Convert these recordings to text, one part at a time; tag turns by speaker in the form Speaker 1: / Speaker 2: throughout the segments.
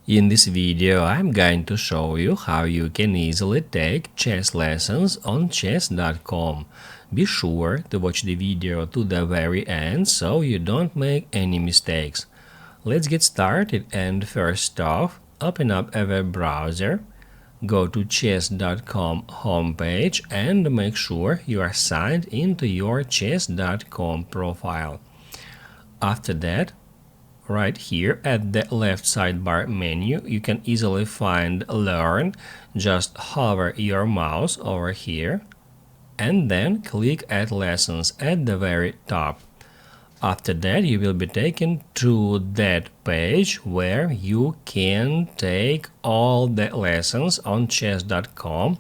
Speaker 1: In this video, I'm going to show you how you can easily take chess lessons on chess.com. Be sure to watch the video to the very end so you don't make any mistakes. Let's get started, and first off, open up a web browser, go to chess.com homepage and make sure you are signed into your chess.com profile. After that, right here at the left sidebar menu, you can easily find Learn. Just hover your mouse over here and then click Add Lessons at the very top. After that, you will be taken to that page where you can take all the lessons on chess.com.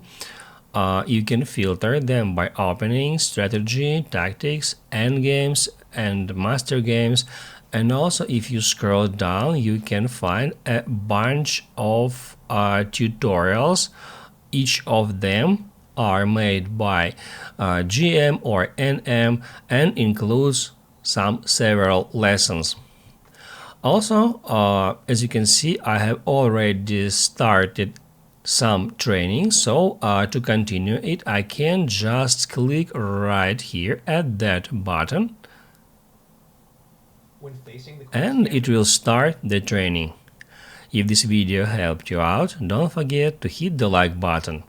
Speaker 1: You can filter them by opening strategy, tactics, endgames, and master games. And also, if you scroll down, you can find a bunch of tutorials. Each of them are made by GM or NM and includes several lessons. Also, as you can see, I have already started some training, so to continue it, I can just click right here at that button and it will start the training. If this video helped you out, don't forget to hit the like button.